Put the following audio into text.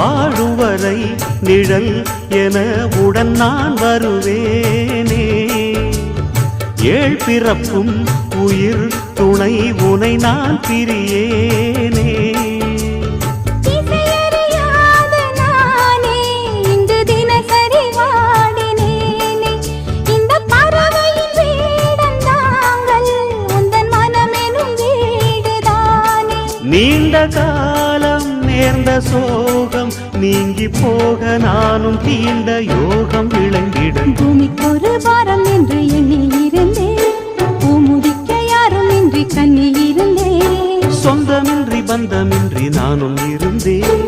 வாழும் வரை நிழல் என உடன் நான் வருவேனே. ஏழ் பிறப்பும் உயிர் துணை உனை நான் பிரியேனே. நீண்ட காலம் நேர்ந்த சோகம் நீங்கி போக நானும் தீண்ட யோகம் விளங்கிட. பூமிக்கு ஒரு வாரம் என்று எண்ணி இருந்தேன், பூமுடிக்க யாரும் இன்றி கண்ணி இருந்தேன். சொந்தமின்றி பந்தமின்றி நானும் இருந்தேன்.